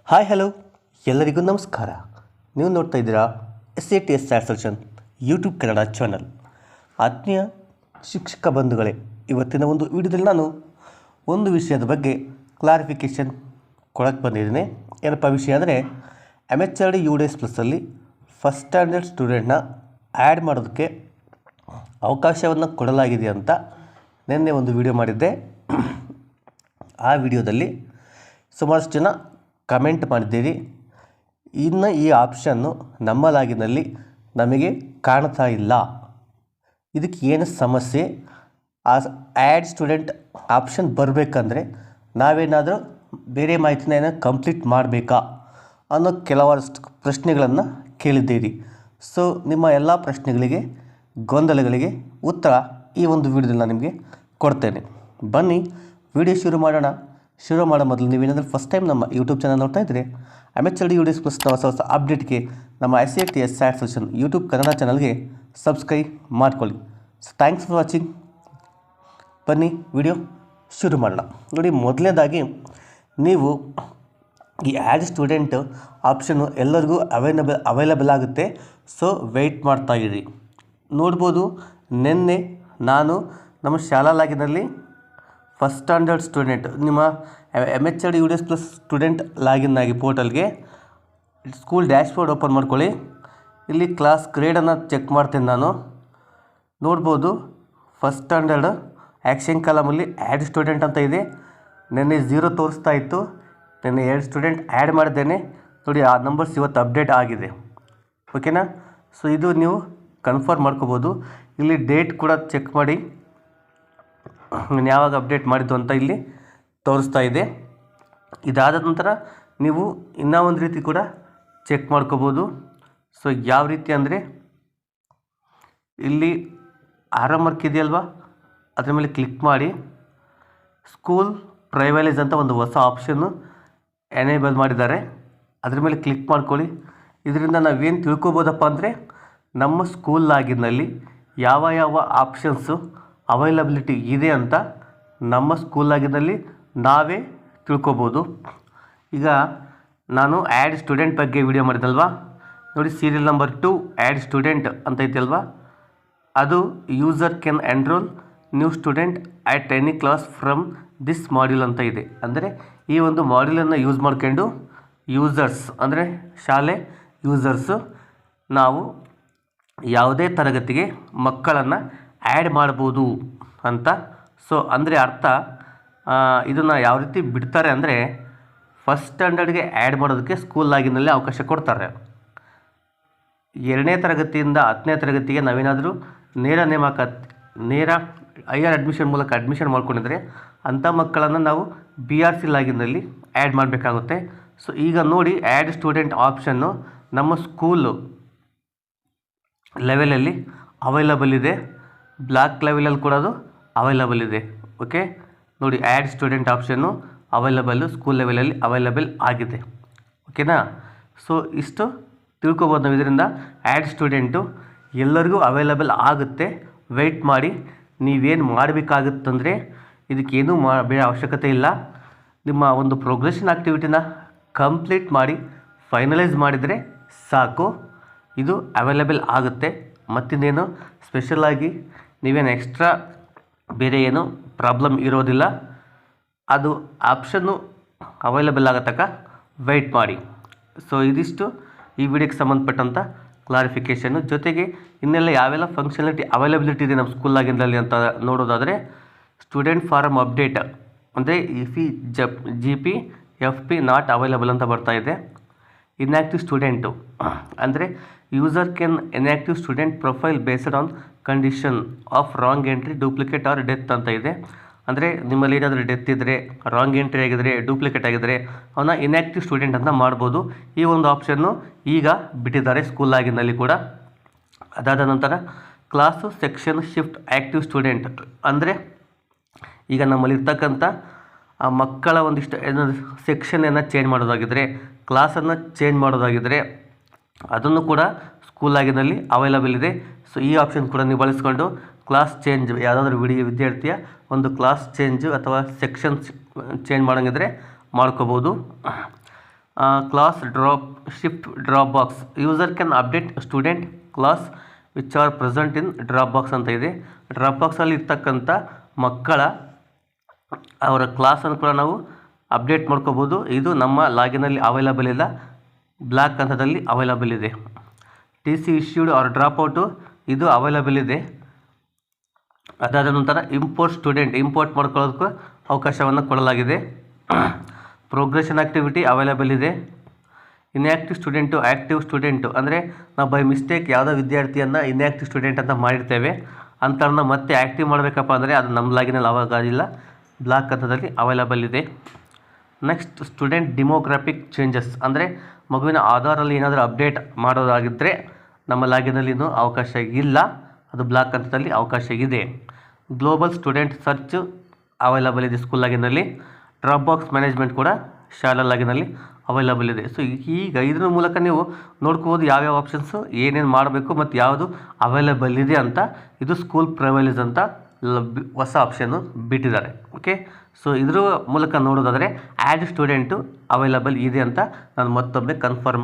Hi hello ಎಲ್ಲರಿಗೂ ನಮಸ್ಕಾರ. ನೀವು ನೋಡ್ತಾ ಇದ್ದೀರಾ SATS solution YouTube Kannada channel. ಆತ್ಮೀಯ ಶಿಕ್ಷಕ ಬಂಧುಗಳೇ, ಇವತ್ತಿನ ಒಂದು ವಿಡಿಯೋದಲ್ಲಿ ನಾನು ಒಂದು ವಿಷಯದ ಬಗ್ಗೆ ಕ್ಲಾರಿಫಿಕೇಷನ್ ಕೊಡಕ್ಕೆ ಬಂದಿದ್ದೀನಿ. ಏನಪ್ಪ ವಿಷಯ ಅಂದರೆ MHRD UDS ಪ್ಲಸ್ಸಲ್ಲಿ ಫಸ್ಟ್ ಸ್ಟ್ಯಾಂಡರ್ಡ್ ಸ್ಟೂಡೆಂಟ್ನ ಆ್ಯಡ್ ಮಾಡೋದಕ್ಕೆ ಅವಕಾಶವನ್ನು ಕೊಡಲಾಗಿದೆ ಅಂತ ನಿನ್ನೆ ಒಂದು ವಿಡಿಯೋ ಮಾಡಿದ್ದೆ. ಆ ವಿಡಿಯೋದಲ್ಲಿ ಸುಮಾರಷ್ಟು ಜನ ಕಮೆಂಟ್ ಮಾಡಿದ್ದೀರಿ, ಇನ್ನು ಈ ಆಪ್ಷನ್ನು ನಮ್ಮ ಲಾಗಿನಲ್ಲಿ ನಮಗೆ ಕಾಣ್ತಾ ಇಲ್ಲ, ಇದಕ್ಕೆ ಏನು ಸಮಸ್ಯೆ, ಆ ಆ್ಯಡ್ ಸ್ಟೂಡೆಂಟ್ ಆಪ್ಷನ್ ಬರಬೇಕಂದ್ರೆ ನಾವೇನಾದರೂ ಬೇರೆ ಮಾಹಿತಿನ ಏನೋ ಕಂಪ್ಲೀಟ್ ಮಾಡಬೇಕಾ ಅನ್ನೋ ಕೆಲವಷ್ಟು ಪ್ರಶ್ನೆಗಳನ್ನು ಕೇಳಿದ್ದೀರಿ. ಸೊ ನಿಮ್ಮ ಎಲ್ಲ ಪ್ರಶ್ನೆಗಳಿಗೆ ಗೊಂದಲಗಳಿಗೆ ಉತ್ತರ ಈ ಒಂದು ವಿಡಿಯೋದಲ್ಲಿ ನಾನು ನಿಮಗೆ ಕೊಡ್ತೇನೆ. ಬನ್ನಿ ವಿಡಿಯೋ ಶುರು ಮಾಡೋಣ. ಶುರು ಮಾಡೋ ಮೊದಲು ನೀವೇನಾದರೂ ಫಸ್ಟ್ ಟೈಮ್ ನಮ್ಮ ಯೂಟ್ಯೂಬ್ ಚಾನಲ್ ನೋಡ್ತಾ ಇದ್ದರೆ MHRD UDS ಪ್ಲಸ್ನ ಹೊಸ ಅಪ್ಡೇಟ್ಗೆ ನಮ್ಮ SATS ಸೊಲ್ಯೂಷನ್ ಯೂಟ್ಯೂಬ್ ಕನ್ನಡ ಚಾನಲ್ಗೆ ಸಬ್ಸ್ಕ್ರೈಬ್ ಮಾಡ್ಕೊಳ್ಳಿ. So thanks for watching. ಬನ್ನಿ ವಿಡಿಯೋ ಶುರು ಮಾಡೋಣ. ನೋಡಿ, ಮೊದಲನೇದಾಗಿ ನೀವು ಈ ಆ್ಯಡ್ ಸ್ಟೂಡೆಂಟ್ ಆಪ್ಷನ್ನು ಎಲ್ಲರಿಗೂ ಅವೈಲಬಲ್ ಆಗುತ್ತೆ. ಸೊ ವೆಯ್ಟ್ ಮಾಡ್ತಾ ಇರಿ. ನೋಡ್ಬೋದು, ನಿನ್ನೆ ನಾನು ನಮ್ಮ ಶಾಲಾ ಲಾಗಿನಲ್ಲಿ ಫಸ್ಟ್ ಸ್ಟ್ಯಾಂಡರ್ಡ್ ಸ್ಟೂಡೆಂಟ್ ನಿಮ್ಮ MHRD UDS plus student login ಆಗಿ ಪೋರ್ಟಲ್ಗೆ ಸ್ಕೂಲ್ ಡ್ಯಾಶ್ಬೋರ್ಡ್ ಓಪನ್ ಮಾಡ್ಕೊಳ್ಳಿ. ಇಲ್ಲಿ ಕ್ಲಾಸ್ ಗ್ರೇಡನ್ನು ಚೆಕ್ ಮಾಡ್ತೇನೆ ನಾನು. ನೋಡ್ಬೋದು, ಫಸ್ಟ್ ಸ್ಟ್ಯಾಂಡರ್ಡ್ ಆ್ಯಕ್ಷನ್ ಕಾಲಮಲ್ಲಿ ಆ್ಯಡ್ ಸ್ಟೂಡೆಂಟ್ ಅಂತ ಇದೆ. ನೆನ್ನೆ 0 ತೋರಿಸ್ತಾ ಇತ್ತು, ನೆನ್ನೆ 2 ಸ್ಟೂಡೆಂಟ್ ಆ್ಯಡ್ ಮಾಡಿದ್ದೇನೆ. ನೋಡಿ, ಆ ನಂಬರ್ಸ್ ಇವತ್ತು ಅಪ್ಡೇಟ್ ಆಗಿದೆ. ಓಕೆನಾ? ಸೊ ಇದು ನೀವು ಕನ್ಫರ್ಮ್ ಮಾಡ್ಕೋಬೋದು. ಇಲ್ಲಿ ಡೇಟ್ ಕೂಡ ಚೆಕ್ ಮಾಡಿ, ನಾನು ಯಾವಾಗ ಅಪ್ಡೇಟ್ ಮಾಡಿದ್ದು ಅಂತ ಇಲ್ಲಿ ತೋರಿಸ್ತಾ ಇದೆ. ಇದಾದ ನಂತರ ನೀವು ಇನ್ನೂ ಒಂದು ರೀತಿ ಕೂಡ ಚೆಕ್ ಮಾಡ್ಕೋಬೋದು. ಸೊ ಯಾವ ರೀತಿ ಅಂದರೆ, ಇಲ್ಲಿ ಆರೋ ಮಾರ್ಕ್ ಇದೆಯಲ್ವಾ, ಅದ್ರ ಮೇಲೆ ಕ್ಲಿಕ್ ಮಾಡಿ ಸ್ಕೂಲ್ ಪ್ರೈವಲೇಜ್ ಅಂತ ಒಂದು ಹೊಸ ಆಪ್ಷನ್ನು ಎನೇಬಲ್ ಮಾಡಿದ್ದಾರೆ. ಅದ್ರ ಮೇಲೆ ಕ್ಲಿಕ್ ಮಾಡ್ಕೊಳ್ಳಿ. ಇದರಿಂದ ನಾವೇನು ತಿಳ್ಕೊಬೋದಪ್ಪ ಅಂದರೆ, ನಮ್ಮ ಸ್ಕೂಲ್ ಲಾಗಿನ್ನಲ್ಲಿ ಯಾವ ಯಾವ ಆಪ್ಷನ್ಸು ಅವೈಲಬಿಲಿಟಿ ಇದೆ ಅಂತ ನಮ್ಮ ಸ್ಕೂಲ್ ಲಾಗಿನಲ್ಲಿ ನಾವೇ ತಿಳ್ಕೊಬೋದು. ಈಗ ನಾನು ಆ್ಯಡ್ ಸ್ಟೂಡೆಂಟ್ ಬಗ್ಗೆ ವಿಡಿಯೋ ಮಾಡಿದಲ್ವಾ, ನೋಡಿ, ಸೀರಿಯಲ್ ನಂಬರ್ 2 ಆ್ಯಡ್ ಸ್ಟೂಡೆಂಟ್ ಅಂತ ಐತಲ್ವಾ, ಅದು user can enrol new student at any class from this module ಅಂತ ಇದೆ. ಅಂದರೆ ಈ ಒಂದು ಮಾಡ್ಯೂಲನ್ನು ಯೂಸ್ ಮಾಡ್ಕೊಂಡು ಯೂಸರ್ಸ್ ಅಂದರೆ ಶಾಲೆ ಯೂಸರ್ಸು ನಾವು ಯಾವುದೇ ತರಗತಿಗೆ ಮಕ್ಕಳನ್ನು ಆ್ಯಡ್ ಮಾಡ್ಬೋದು ಅಂತ. ಸೊ ಅಂದರೆ ಅರ್ಥ, ಇದನ್ನು ಯಾವ ರೀತಿ ಬಿಡ್ತಾರೆ ಅಂದರೆ, ಫಸ್ಟ್ ಸ್ಟ್ಯಾಂಡರ್ಡ್ಗೆ ಆ್ಯಡ್ ಮಾಡೋದಕ್ಕೆ ಸ್ಕೂಲ್ ಲಾಗಿನಲ್ಲಿ ಅವಕಾಶ ಕೊಡ್ತಾರೆ. 2ನೇ ತರಗತಿಯಿಂದ 10ನೇ ತರಗತಿಗೆ ನಾವೇನಾದರೂ ನೇರ ಹೈಯರ್ ಅಡ್ಮಿಷನ್ ಮೂಲಕ ಅಡ್ಮಿಷನ್ ಮಾಡ್ಕೊಂಡಿದ್ರೆ ಅಂಥ ಮಕ್ಕಳನ್ನು ನಾವು BRC ಲಾಗಿನಲ್ಲಿ ಆ್ಯಡ್ ಮಾಡಬೇಕಾಗುತ್ತೆ. ಸೊ ಈಗ ನೋಡಿ, ಆ್ಯಡ್ ಸ್ಟೂಡೆಂಟ್ ಆಪ್ಷನ್ನು ನಮ್ಮ ಸ್ಕೂಲು ಲೆವೆಲಲ್ಲಿ ಅವೈಲಬಲ್ ಇದೆ, ಬ್ಲಾಕ್ ಲೆವೆಲಲ್ಲಿ ಕೂಡ ಅದು ಅವೈಲಬಲ್ ಇದೆ. ಓಕೆ, ನೋಡಿ, ಆ್ಯಡ್ ಸ್ಟೂಡೆಂಟ್ ಆಪ್ಷನ್ನು ಅವೈಲಬಲ್ಲು ಸ್ಕೂಲ್ ಲೆವೆಲಲ್ಲಿ ಅವೈಲಬಲ್ ಆಗಿದೆ. ಓಕೆನಾ? ಸೊ ಇಷ್ಟು ತಿಳ್ಕೊಬೋದು ನಾವು. ಇದರಿಂದ ಆ್ಯಡ್ ಸ್ಟೂಡೆಂಟು ಎಲ್ಲರಿಗೂ ಅವೈಲಬಲ್ ಆಗುತ್ತೆ. ವೆಯ್ಟ್ ಮಾಡಿ. ನೀವೇನು ಮಾಡಬೇಕಾಗುತ್ತಂದರೆ, ಇದಕ್ಕೇನೂ ಬೇರೆ ಅವಶ್ಯಕತೆ ಇಲ್ಲ. ನಿಮ್ಮ ಒಂದು ಪ್ರೋಗ್ರೆಷನ್ ಆ್ಯಕ್ಟಿವಿಟಿನ ಕಂಪ್ಲೀಟ್ ಮಾಡಿ ಫೈನಲೈಸ್ ಮಾಡಿದರೆ ಸಾಕು, ಇದು ಅವೈಲಬಲ್ ಆಗುತ್ತೆ. ಮತ್ತಿನ್ನೇನು ಸ್ಪೆಷಲಾಗಿ ನೀವೇನು ಎಕ್ಸ್ಟ್ರಾ ಬೇರೆ ಏನು ಪ್ರಾಬ್ಲಮ್ ಇರೋದಿಲ್ಲ. ಅದು ಆಪ್ಷನ್ನು ಅವೈಲಬಲ್ ಆಗೋ ತನಕ ವೆಯ್ಟ್ ಮಾಡಿ. ಸೊ ಇದಿಷ್ಟು ಈ ವಿಡಿಯೋಕ್ಕೆ ಸಂಬಂಧಪಟ್ಟಂಥ ಕ್ಲಾರಿಫಿಕೇಷನ್ನು. ಜೊತೆಗೆ ಇನ್ನೆಲ್ಲ ಯಾವೆಲ್ಲ ಫಂಕ್ಷನಾಲಿಟಿ ಅವೈಲಬಿಲಿಟಿ ಇದೆ ನಮ್ಮ ಸ್ಕೂಲ್ ಲಾಗಿನ್ನಲ್ಲಿ ಅಂತ ನೋಡೋದಾದರೆ, ಸ್ಟೂಡೆಂಟ್ ಫಾರಮ್ ಅಪ್ಡೇಟ್ ಅಂದರೆ GP FP ನಾಟ್ ಅವೈಲಬಲ್ ಅಂತ ಬರ್ತಾ ಇದೆ. ಇನ್ಯಾಕ್ಟಿವ್ ಸ್ಟೂಡೆಂಟು ಅಂದರೆ user can inactive student profile based on condition of wrong entry, duplicate or death ಅಂತ ಇದೆ. ಅಂದರೆ ನಿಮ್ಮಲ್ಲಿ ಏನಾದರೂ ಡೆತ್ ಇದ್ದರೆ, ರಾಂಗ್ ಎಂಟ್ರಿ ಆಗಿದ್ದರೆ, ಡೂಪ್ಲಿಕೇಟ್ ಆಗಿದ್ದರೆ ಅವನ್ನ ಇನ್ಯಾಕ್ಟಿವ್ ಸ್ಟೂಡೆಂಟ್ ಅಂತ ಮಾಡ್ಬೋದು. ಈ ಒಂದು ಆಪ್ಷನ್ನು ಈಗ ಬಿಟ್ಟಿದ್ದಾರೆ ಸ್ಕೂಲ್ ಲಾಗಿನಲ್ಲಿ ಕೂಡ. ಅದಾದ ನಂತರ class section shift active student ಅಂದರೆ, ಈಗ ನಮ್ಮಲ್ಲಿರ್ತಕ್ಕಂಥ ಆ ಮಕ್ಕಳ ಒಂದಿಷ್ಟು ಏನಾದರೂ ಸೆಕ್ಷನನ್ನು ಚೇಂಜ್ ಮಾಡೋದಾಗಿದ್ದರೆ, ಕ್ಲಾಸನ್ನು ಚೇಂಜ್ ಮಾಡೋದಾಗಿದ್ದರೆ ಅದನ್ನು ಕೂಡ ಸ್ಕೂಲ್ ಲಾಗಿನಲ್ಲಿ ಅವೈಲಬಲ್ ಇದೆ. ಸೊ ಈ ಆಪ್ಷನ್ ಕೂಡ ನೀವು ಬಳಸ್ಕೊಂಡು ಕ್ಲಾಸ್ ಚೇಂಜ್, ಯಾವುದಾದ್ರೂ ವಿದ್ಯಾರ್ಥಿಯ ಒಂದು ಕ್ಲಾಸ್ ಚೇಂಜು ಅಥವಾ ಸೆಕ್ಷನ್ ಚೇಂಜ್ ಮಾಡೋಂಗಿದ್ರೆ ಮಾಡ್ಕೋಬೋದು. Class shift drop box user can update student class which are present in drop box ಅಂತ ಇದೆ. ಡ್ರಾಪ್ ಬಾಕ್ಸಲ್ಲಿ ಇರ್ತಕ್ಕಂಥ ಮಕ್ಕಳ ಅವರ ಕ್ಲಾಸನ್ನು ಕೂಡ ನಾವು ಅಪ್ಡೇಟ್ ಮಾಡ್ಕೋಬೋದು. ಇದು ನಮ್ಮ ಲಾಗಿನಲ್ಲಿ ಅವೈಲಬಲ್ ಇಲ್ಲ, ಬ್ಲ್ಯಾಕ್ ಹಂತದಲ್ಲಿ ಅವೈಲಬಲ್ ಇದೆ. ಟಿ ಸಿ ಇಶ್ಯೂಡ್ ಆರ್ ಡ್ರಾಪ್ಔಟು ಇದು ಅವೈಲಬಲ್ ಇದೆ. ಅದಾದ ನಂತರ ಇಂಪೋರ್ಟ್ ಮಾಡ್ಕೊಳ್ಳೋದಕ್ಕೂ ಅವಕಾಶವನ್ನು ಕೊಡಲಾಗಿದೆ. ಪ್ರೋಗ್ರೆಷನ್ ಆ್ಯಕ್ಟಿವಿಟಿ ಅವೈಲಬಲ್ ಇದೆ. ಇನ್ಆ್ಯಕ್ಟಿವ್ ಆ್ಯಕ್ಟಿವ್ ಸ್ಟೂಡೆಂಟು ಅಂದರೆ ನಾವು ಬೈ ಮಿಸ್ಟೇಕ್ ಯಾವುದೋ ವಿದ್ಯಾರ್ಥಿಯನ್ನು ಇನ್ಆ್ಯಕ್ಟಿವ್ ಸ್ಟೂಡೆಂಟ್ ಅಂತ ಮಾಡಿರ್ತೇವೆ, ಅಂಥವ್ರನ್ನ ಮತ್ತೆ ಆ್ಯಕ್ಟಿವ್ ಮಾಡಬೇಕಪ್ಪ ಅಂದರೆ ಅದು ನಮ್ಮ ಲಾಗಿನಲ್ಲಿ ಆಗೋದಿಲ್ಲ, ಬ್ಲ್ಯಾಕ್ ಹಂತದಲ್ಲಿ ಅವೈಲಬಲ್ ಇದೆ. ನೆಕ್ಸ್ಟ್ ಸ್ಟೂಡೆಂಟ್ ಡಿಮೋಗ್ರಾಫಿಕ್ ಚೇಂಜಸ್ ಅಂದರೆ ಮಗುವಿನ ಆಧಾರಲ್ಲಿ ಏನಾದರೂ ಅಪ್ಡೇಟ್ ಮಾಡೋದಾಗಿದ್ದರೆ ನಮ್ಮ ಲಾಗಿನಲ್ಲಿ ಇನ್ನೂ ಅವಕಾಶ ಇಲ್ಲ, ಅದು ಬ್ಲ್ಯಾಕ್ ಹಂತದಲ್ಲಿ ಅವಕಾಶ ಇದೆ. ಗ್ಲೋಬಲ್ ಸ್ಟೂಡೆಂಟ್ ಸರ್ಚ್ ಅವೈಲಬಲ್ ಇದೆ ಸ್ಕೂಲ್ ಲಾಗಿನಲ್ಲಿ. ಡ್ರಾಪ್ ಬಾಕ್ಸ್ ಮ್ಯಾನೇಜ್ಮೆಂಟ್ ಕೂಡ ಶಾಲಾ ಲಾಗಿನಲ್ಲಿ ಅವೈಲಬಲ್ ಇದೆ. ಸೊ ಈಗ ಇದ್ರ ಮೂಲಕ ನೀವು ನೋಡ್ಕೋಬೋದು ಯಾವ್ಯಾವ ಆಪ್ಷನ್ಸು ಏನೇನು ಮಾಡಬೇಕು ಮತ್ತು ಯಾವುದು ಅವೈಲಬಲ್ ಇದೆ ಅಂತ. ಇದು ಸ್ಕೂಲ್ ಪ್ರೈವಲೇಜ್ ಅಂತ ಹೊಸ ಆಪ್ಷನ್ನು ಬಿಟ್ಟಿದ್ದಾರೆ. ಓಕೆ, ಸೊ ಇದ್ರ ಮೂಲಕ ನೋಡೋದಾದರೆ ಆ್ಯಡ್ ಸ್ಟೂಡೆಂಟು ಅವೈಲಬಲ್ ಇದೆ ಅಂತ ನಾನು ಮತ್ತೊಮ್ಮೆ ಕನ್ಫರ್ಮ್